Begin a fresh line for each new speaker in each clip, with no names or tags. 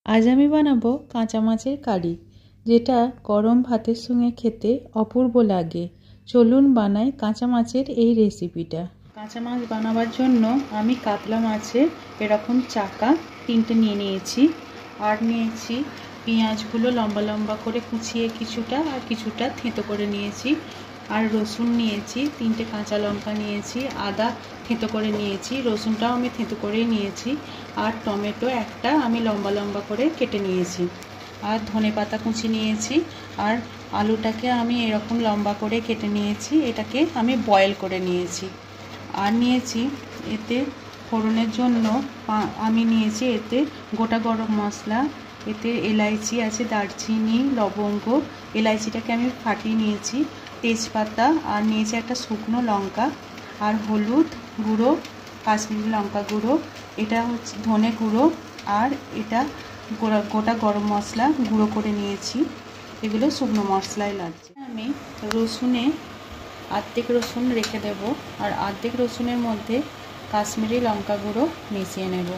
আজ আমি বানাবো কাঁচা মাছের কারি, যেটা গরম ভাতের সঙ্গে খেতে অপূর্ব লাগে। চলুন বানাই কাঁচা মাছের এই রেসিপিটা। কাঁচা মাছ বানাবার জন্য আমি কাতলা মাছের এরকম চাকা 3টে নিয়ে নিয়েছি। আর নিয়েছি পেঁয়াজগুলো লম্বা লম্বা করে কুচিয়ে কিছুটা, আর কিছুটা থেঁতো করে নিয়েছি। আর রসুন নিয়েছি, 3টে কাঁচা লঙ্কা নিয়েছি, আদা থেঁতো করে নিয়েছি, রসুনটাও আমি থেঁতো করেই নিয়েছি। আর টমেটো একটা আমি লম্বা লম্বা করে কেটে নিয়েছি। আর ধনেপাতা কুচি নিয়েছি। আর আলুটাকে আমি এরকম লম্বা করে কেটে নিয়েছি, এটাকে আমি বয়েল করে নিয়েছি। আর নিয়েছি এতে ফোড়নের জন্য আমি নিয়েছি এতে গোটা গরম মশলা, এতে এলাইচি আছে, দারচিনি, লবঙ্গ, এলাইচিটাকে আমি ফাটিয়ে নিয়েছি, তেজপাতা, আর নিয়েছি একটা শুকনো লঙ্কা, আর হলুদ গুঁড়ো, কাশ্মীরি লঙ্কা গুঁড়ো, এটা হচ্ছে ধনে গুঁড়ো, আর এটা গোটা গরম মশলা গুঁড়ো করে নিয়েছি। এগুলো শুকনো মশলায় লাগছে। আমি রসুনে অর্ধেক রসুন রেখে দেব, আর অর্ধেক রসুনের মধ্যে কাশ্মীরি লঙ্কা গুঁড়ো মিশিয়ে নেব,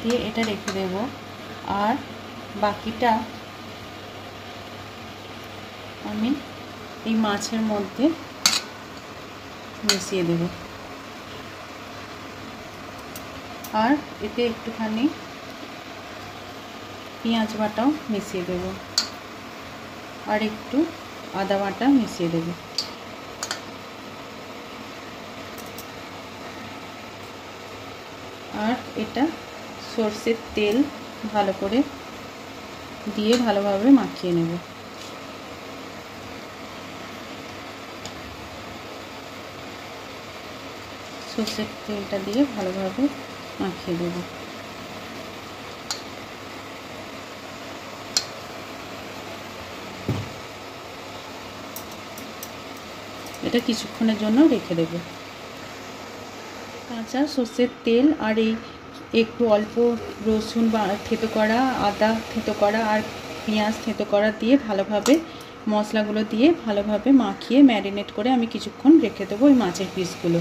দিয়ে এটা রেখে দেব। আর বাকিটা আমি এই মাছের মধ্যে মিশিয়ে দেব। আর এতে একটুখানি পেঁয়াজ বাটাও মিশিয়ে দেব, আর একটু আদা বাটা মিশিয়ে দেব। আর এটা সর্ষের তেল ভালো করে দিয়ে ভালোভাবে মাখিয়ে নেব। সর্ষের তেলটা দিয়ে ভালোভাবে মাখিয়ে দেব। এটা কিছুক্ষণের জন্য রেখে দেব। কাঁচা সর্ষের তেল আর এই একটু অল্প রসুন থেঁতো করা, আদা থেঁতো করা, আর পেঁয়াজ থেঁতো করা দিয়ে ভালোভাবে মশলাগুলো দিয়ে ভালোভাবে মাখিয়ে ম্যারিনেট করে আমি কিছুক্ষণ রেখে দেবো ওই মাছের পিসগুলো।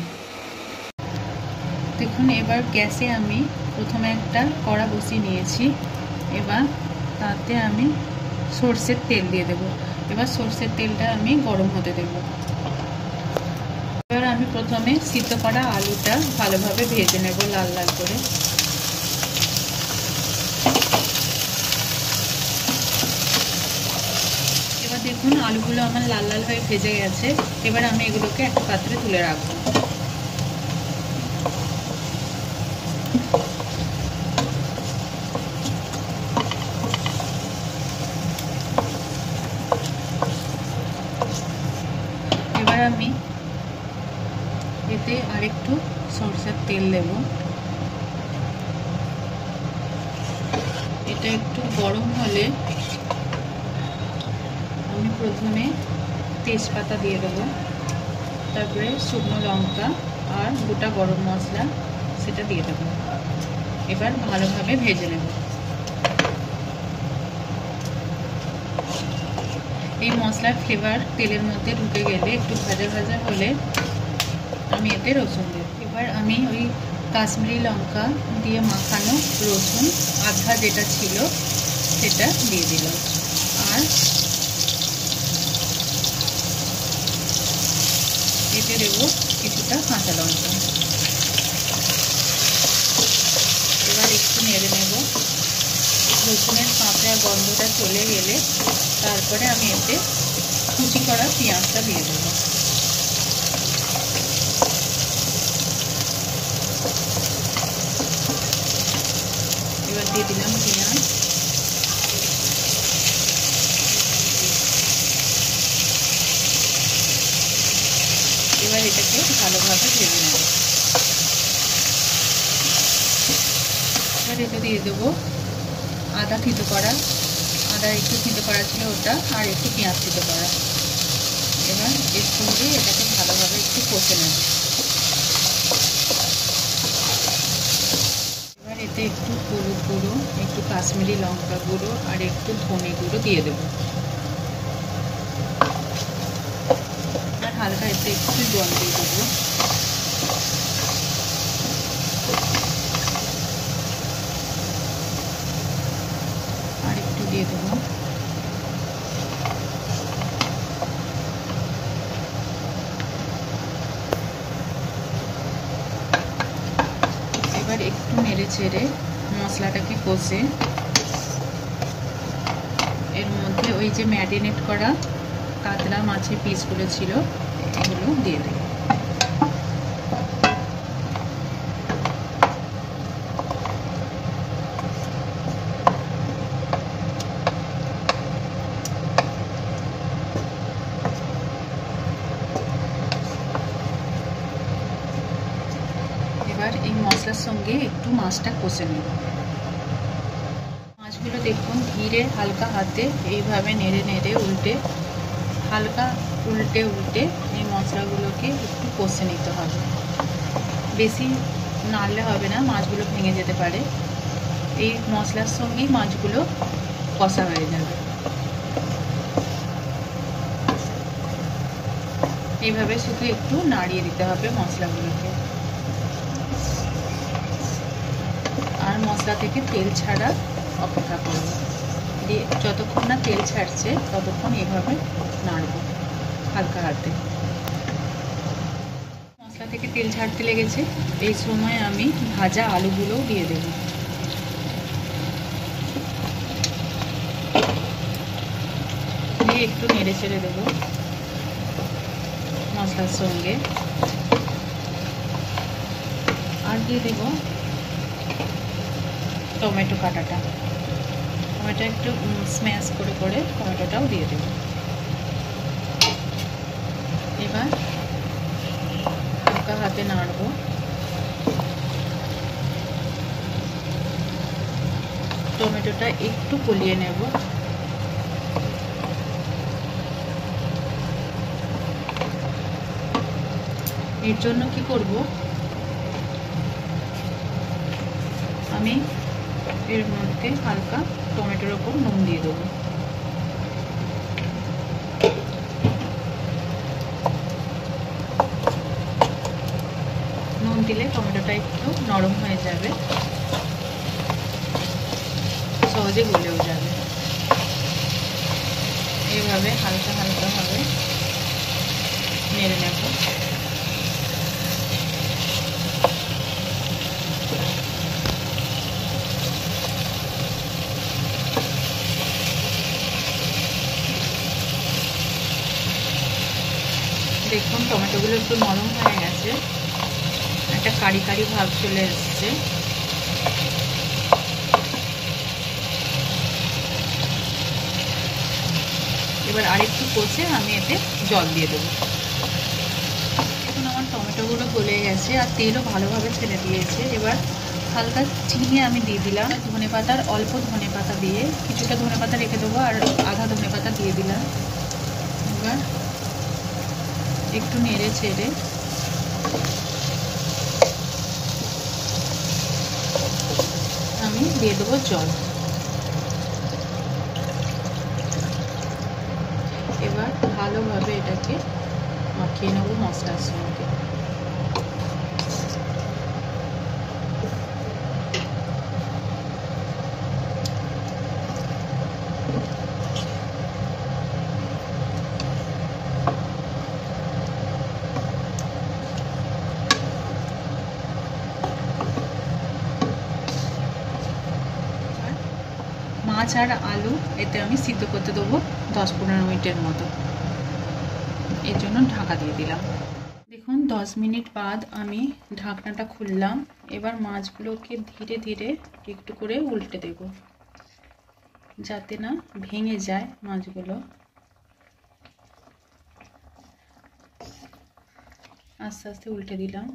দেখুন, এবার গ্যাসে আমি প্রথমে একটা কড়া বসিয়ে নিয়েছি। এবার তাতে আমি সর্ষের তেল দিয়ে দেব। এবার সর্ষের তেলটা আমি গরম হতে দেব। এবার আমি প্রথমে সিদ্ধ করা আলুটা ভালোভাবে ভেজে নেব লাল লাল করে। এবার দেখুন আলুগুলো আমার লাল লাল হয়ে ভেজে গেছে। এবার আমি এগুলোকে একটা পাত্রে তুলে রাখবো। এবার আমি এতে আরেকটু সরষের তেল দেব। এটা একটু গরম হলে আমি প্রথমে তেজপাতা দিয়ে দেবো, তারপরে শুকনো লঙ্কা আর গোটা গরম মশলা সেটা দিয়ে দেবো। এবার ভালোভাবে ভেজে নেব। এই মশলার ফ্লেভার তেলের মধ্যে ঢুকে গেলে একটু ভাজা ভাজা হলে আমি এতে রসুন দেব। এবার আমি ওই কাশ্মীরি লঙ্কা দিয়ে মাখানো রসুন আধা যেটা ছিল সেটা দিয়ে দিলাম। আর এতে দেব কিছুটা কাঁচা লঙ্কা। এবার একটু নেড়ে নেব। রসুনের কাঁচা গন্ধটা চলে গেলে তারপরে আমি এতে কুচি করা পেঁয়াজটা দিয়ে দেবো। এবার দিয়ে দিলাম পেঁয়াজ। এবার এটাকে ভালোভাবে ভেজে নেব। এবার এটা দিয়ে দেবো আদা থেঁতো করা, আদা একটু থেঁতো করা ছিল ওটা, আর একটু পেঁয়াজ থেঁতো করা। এবার এর সঙ্গে এটাকে ভালোভাবে একটু কষে নেব। এবার এতে একটু হলুদ গুঁড়ো, একটু কাশ্মীরি লঙ্কা গুঁড়ো, আর একটু ধনে গুঁড়ো দিয়ে দেব। আর হালকা এতে একটু জল দিয়ে দেবো। এবার একটু নেড়ে চেড়ে মশলাটাকে কষে এর মধ্যে ওই যে ম্যারিনেট করা কাতলা মাছের পিসগুলো ছিল এগুলো দিয়ে দেব। এবার এই মশলার সঙ্গে একটু মাছটা কষে নেব। মাছগুলো দেখুন ধীরে হালকা হাতে এইভাবে নেড়ে নেড়ে হালকা উল্টে এই মশলাগুলোকে একটু কষে নিতে হবে। বেশি নাড়লে হবে না, মাছগুলো ভেঙে যেতে পারে। এই মশলার সঙ্গেই মাছগুলো কষা হয়ে যাবে। এইভাবে শুধু একটু নাড়িয়ে দিতে হবে মশলাগুলোকে। আর মশলা থেকে তেল ছাড়া অপেক্ষা করব, দিয়ে যতক্ষণ না তেল ছাড়ছে ততক্ষণ এভাবে নাড়ব হালকা হাতে। মশলা থেকে তেল ছাড়তে লেগেছে, এই সময় আমি ভাজা আলুগুলোও দিয়ে দেব। দিয়ে একটু নেড়ে চেড়ে দেবো মশলার সঙ্গে। আর দিয়ে দেব টমেটো কাটাটা। টমেটো একটু স্ম্যাশ করে টমেটোটাও দিয়ে দেব। এবার হালকা হাতে নাড়ব। টমেটোটা একটু গলিয়ে নেব। এর জন্য কি করব, আমি এর মধ্যে হালকা টমেটোর ওপর নুন দিয়ে দেবো। নুন দিলে টমেটোটা একটু নরম হয়ে যাবে, সহজে গলেও যাবে। এইভাবে হালকা ভাবে নেড়ে নেব। দেখুন টমেটোগুলো একটু নরম হয়ে গেছে, একটা কারি কারি ভাব চলে এসছে। এবার আরেকটু কষে আমি এতে জল দিয়ে দেবো। এখন আমার টমেটোগুলো গলে গেছে আর তেলও ভালোভাবে ছেড়ে দিয়েছে। এবার হালকা চিনি আমি দিয়ে দিলাম, ধনেপাতার অল্প ধনেপাতা দিয়ে, কিছুটা ধনেপাতা রেখে দেবো আর আধা ধনেপাতা দিয়ে দিলাম। এবার একটু নেড়ে ছেড়ে আমি দিয়ে দেবো জল। এবার ভালোভাবে এটাকে মাখিয়ে নেব মশলার সঙ্গে। মাছ আর আলু এতে আমি সিদ্ধ করতে দেবো 10-15 মিনিটের মতো। এর জন্য ঢাকা দিয়ে দিলাম। দেখুন 10 মিনিট বাদ আমি ঢাকনাটা খুললাম। এবার মাছগুলোকে ধীরে ধীরে একটু করে উল্টে দেব, যাতে না ভেঙে যায় মাছগুলো। আস্তে আস্তে উল্টে দিলাম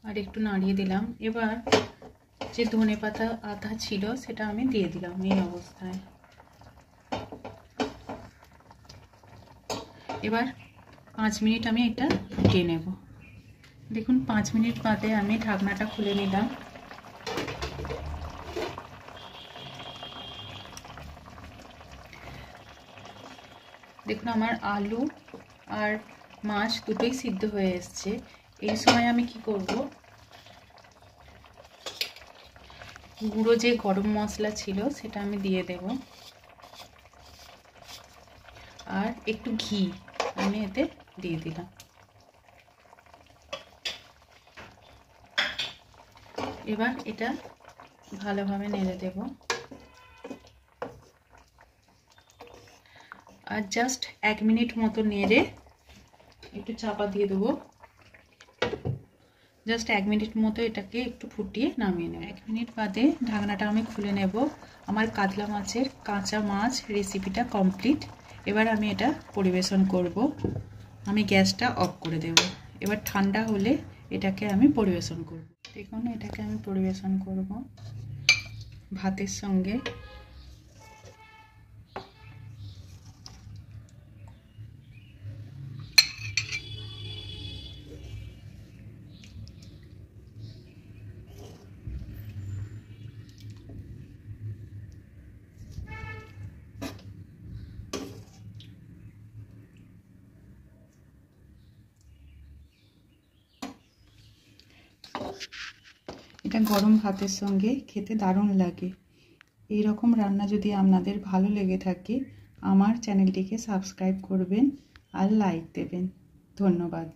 আর একটু নাড়িয়ে দিলাম। এবার যে ধনেপাতা আধা ছিল সেটা আমি দিয়ে দিলাম এই অবস্থায়। এবার 5 মিনিট আমি এটা ফুটিয়ে নেব। দেখুন 5 মিনিট বাদে আমি ঢাকনাটা খুলে নিলাম। দেখুন আমার আলু আর মাছ দুটোই সিদ্ধ হয়ে এসছে। এই সময় আমি কি করব, গুঁড়ো যে গরম মশলা ছিল সেটা আমি দিয়ে দেব আর একটু ঘি আমি এতে দিয়ে দিলাম। এবার এটা ভালোভাবে নেড়ে দেব। আর জাস্ট 1 মিনিট মতো নেড়ে একটু চাপা দিয়ে দেবো। জাস্ট 1 মিনিট মতো এটাকে একটু ফুটিয়ে নামিয়ে নেব। 1 মিনিট বাদে ঢাকনাটা আমি খুলে নেব। আমার কাতলা মাছের কাঁচা মাছ রেসিপিটা কমপ্লিট। এবার আমি এটা পরিবেশন করব। আমি গ্যাসটা অফ করে দেব। এবার ঠান্ডা হলে এটাকে আমি পরিবেশন করব। দেখুন এটাকে আমি পরিবেশন করব ভাতের সঙ্গে। এটা গরম ভাতের সঙ্গে খেতে দারুণ লাগে। এই রকম রান্না যদি আপনাদের ভালো লেগে থাকে আমার চ্যানেলটিকে সাবস্ক্রাইব করবেন আর লাইক দেবেন। ধন্যবাদ।